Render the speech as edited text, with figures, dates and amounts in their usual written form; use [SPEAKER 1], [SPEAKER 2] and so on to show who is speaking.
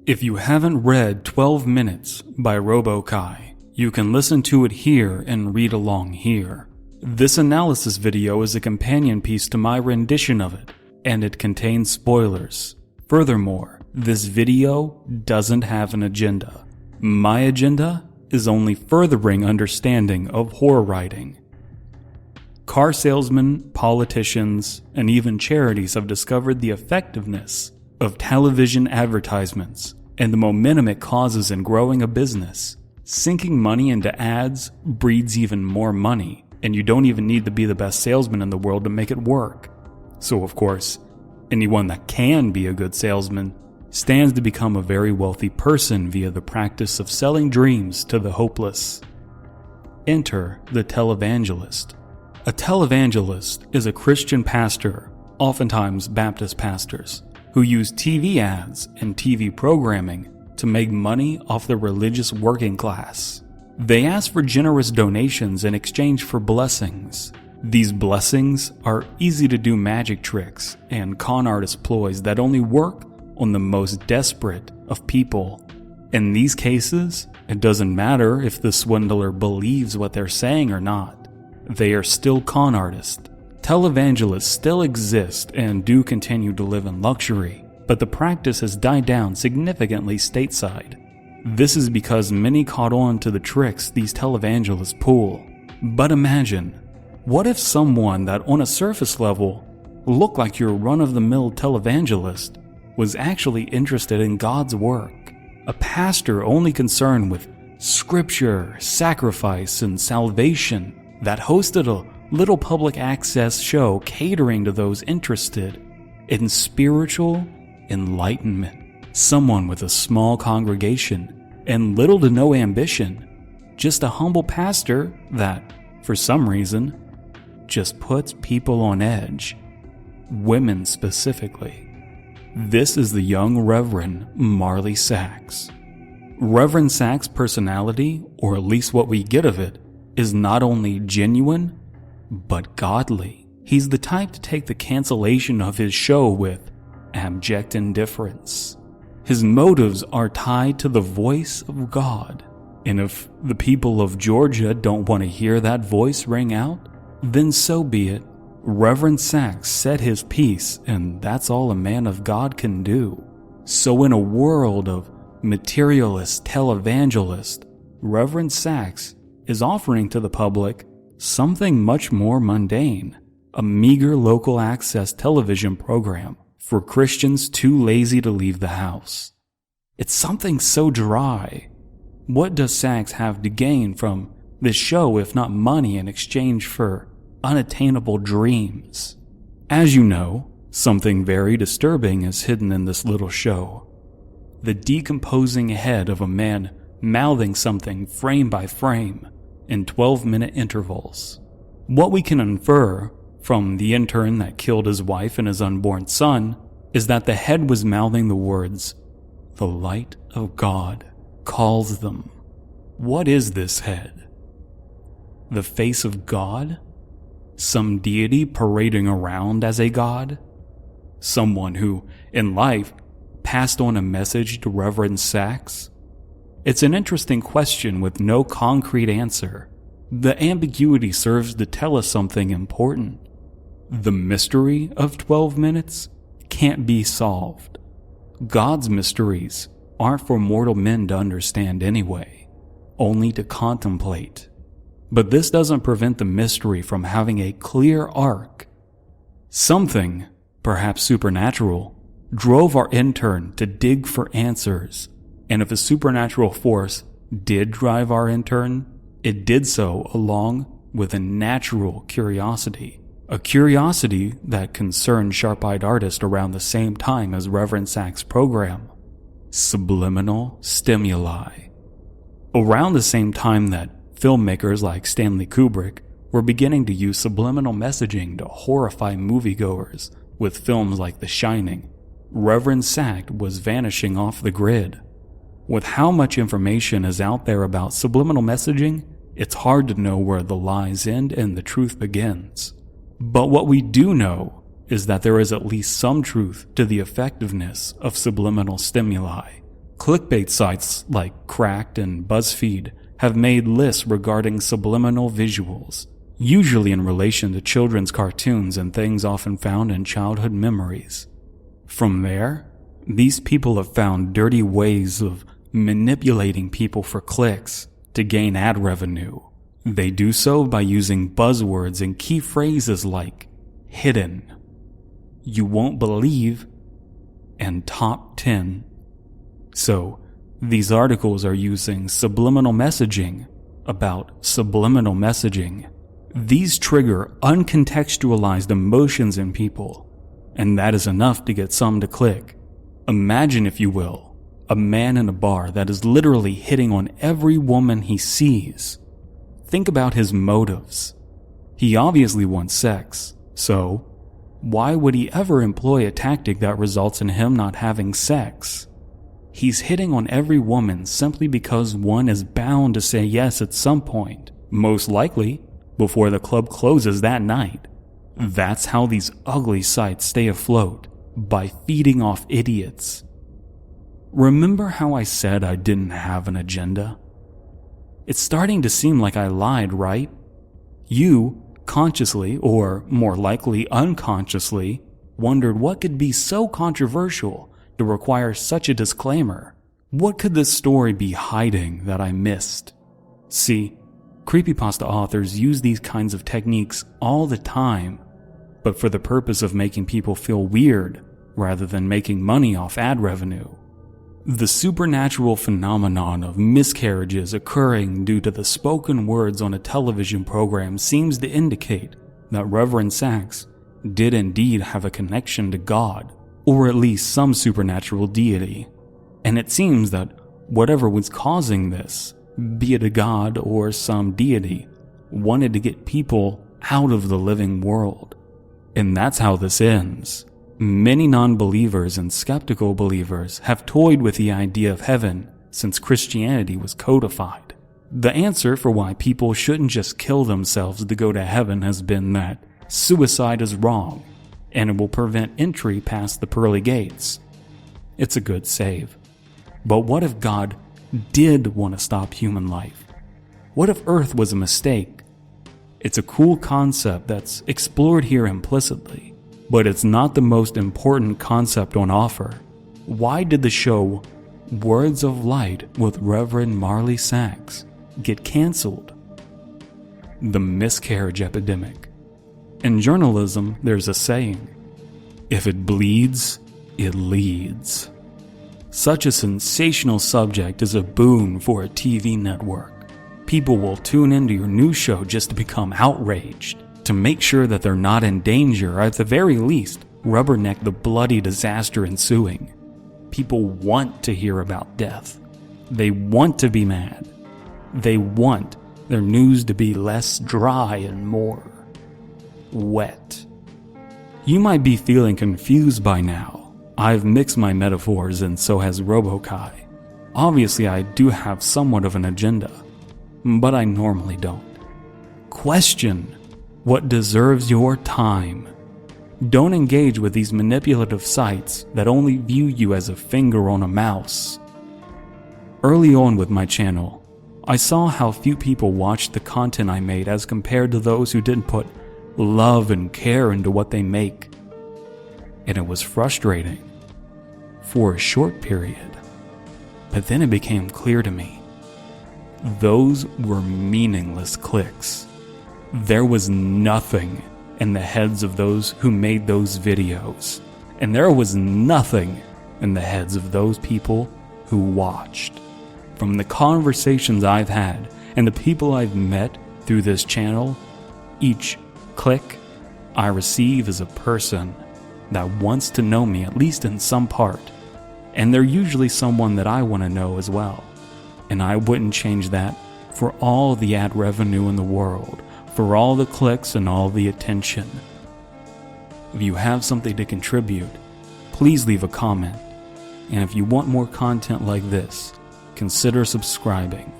[SPEAKER 1] If you haven't read 12 Minutes by Robo Ky, you can listen to it here and read along here. This analysis video is a companion piece to my rendition of it, and it contains spoilers. Furthermore, this video doesn't have an agenda. My agenda is only furthering understanding of horror writing. Car salesmen, politicians, and even charities have discovered the effectiveness of television advertisements and the momentum it causes in growing a business. Sinking money into ads breeds even more money, and you don't even need to be the best salesman in the world to make it work. So of course, anyone that can be a good salesman stands to become a very wealthy person via the practice of selling dreams to the hopeless. Enter the televangelist. A televangelist is a Christian pastor, oftentimes Baptist pastors, who use TV ads and TV programming to make money off the religious working class. They ask for generous donations in exchange for blessings. These blessings are easy to do magic tricks and con artist ploys that only work on the most desperate of people. In these cases, it doesn't matter if the swindler believes what they're saying or not. They are still con artists. Televangelists still exist and do continue to live in luxury, but the practice has died down significantly stateside. This is because many caught on to the tricks these televangelists pull. But imagine, what if someone that on a surface level looked like your run-of-the-mill televangelist was actually interested in God's work? A pastor only concerned with scripture, sacrifice, and salvation that hosted a little public access show catering to those interested in spiritual enlightenment. Someone with a small congregation and little to no ambition. Just a humble pastor that, for some reason, just puts people on edge. Women specifically. This is the young Reverend Marley Sachs. Reverend Sachs' personality, or at least what we get of it, is not only genuine, but godly. He's the type to take the cancellation of his show with abject indifference. His motives are tied to the voice of God. And if the people of Georgia don't want to hear that voice ring out, then so be it. Reverend Sachs said his piece, and that's all a man of God can do. So in a world of materialist televangelists, Reverend Sachs is offering to the public something much more mundane, a meager local access television program for Christians too lazy to leave the house. It's something so dry. What does Sachs have to gain from this show if not money in exchange for unattainable dreams? As you know, something very disturbing is hidden in this little show. The decomposing head of a man mouthing something frame by frame in 12-minute intervals. What we can infer from the intern that killed his wife and his unborn son is that the head was mouthing the words, "The light of God calls them." What is this head? The face of God? Some deity parading around as a god? Someone who, in life, passed on a message to Reverend Sachs? It's an interesting question with no concrete answer. The ambiguity serves to tell us something important. The mystery of 12 minutes can't be solved. God's mysteries aren't for mortal men to understand anyway, only to contemplate. But this doesn't prevent the mystery from having a clear arc. Something, perhaps supernatural, drove our intern to dig for answers. And if a supernatural force did drive our intern, it did so along with a natural curiosity. A curiosity that concerned sharp-eyed artists around the same time as Reverend Sachs' program. Subliminal stimuli. Around the same time that filmmakers like Stanley Kubrick were beginning to use subliminal messaging to horrify moviegoers with films like The Shining, Reverend Sachs was vanishing off the grid. With how much information is out there about subliminal messaging, it's hard to know where the lies end and the truth begins. But what we do know is that there is at least some truth to the effectiveness of subliminal stimuli. Clickbait sites like Cracked and BuzzFeed have made lists regarding subliminal visuals, usually in relation to children's cartoons and things often found in childhood memories. From there, these people have found dirty ways of manipulating people for clicks to gain ad revenue. They do so by using buzzwords and key phrases like hidden, you won't believe, and top 10. So, these articles are using subliminal messaging about subliminal messaging. These trigger uncontextualized emotions in people, and that is enough to get some to click. Imagine, if you will, a man in a bar that is literally hitting on every woman he sees. Think about his motives. He obviously wants sex, so why would he ever employ a tactic that results in him not having sex? He's hitting on every woman simply because one is bound to say yes at some point, most likely before the club closes that night. That's how these ugly sites stay afloat, by feeding off idiots. Remember how I said I didn't have an agenda? It's starting to seem like I lied, right? You, consciously, or more likely unconsciously, wondered what could be so controversial to require such a disclaimer. What could this story be hiding that I missed? See, creepypasta authors use these kinds of techniques all the time, but for the purpose of making people feel weird rather than making money off ad revenue. The supernatural phenomenon of miscarriages occurring due to the spoken words on a television program seems to indicate that Reverend Sachs did indeed have a connection to God, or at least some supernatural deity. And it seems that whatever was causing this, be it a god or some deity, wanted to get people out of the living world. And that's how this ends. Many non-believers and skeptical believers have toyed with the idea of heaven since Christianity was codified. The answer for why people shouldn't just kill themselves to go to heaven has been that suicide is wrong, and it will prevent entry past the pearly gates. It's a good save. But what if God did want to stop human life? What if Earth was a mistake? It's a cool concept that's explored here implicitly, but it's not the most important concept on offer. Why did the show Words of Light with Reverend Marley Sachs get canceled? The miscarriage epidemic. In journalism, there's a saying, if it bleeds, it leads. Such a sensational subject is a boon for a TV network. People will tune into your news show just to become outraged, to make sure that they're not in danger, or at the very least, rubberneck the bloody disaster ensuing. People want to hear about death. They want to be mad. They want their news to be less dry and more wet. You might be feeling confused by now. I've mixed my metaphors, and so has Robo Ky. Obviously, I do have somewhat of an agenda, but I normally don't. Question what deserves your time. Don't engage with these manipulative sites that only view you as a finger on a mouse. Early on with my channel, I saw how few people watched the content I made as compared to those who didn't put love and care into what they make. And it was frustrating for a short period. But then it became clear to me. Those were meaningless clicks. There was nothing in the heads of those who made those videos. And there was nothing in the heads of those people who watched. From the conversations I've had and the people I've met through this channel, each click I receive is a person that wants to know me, at least in some part. And they're usually someone that I want to know as well. And I wouldn't change that for all the ad revenue in the world, for all the clicks and all the attention. If you have something to contribute, please leave a comment. And if you want more content like this, consider subscribing.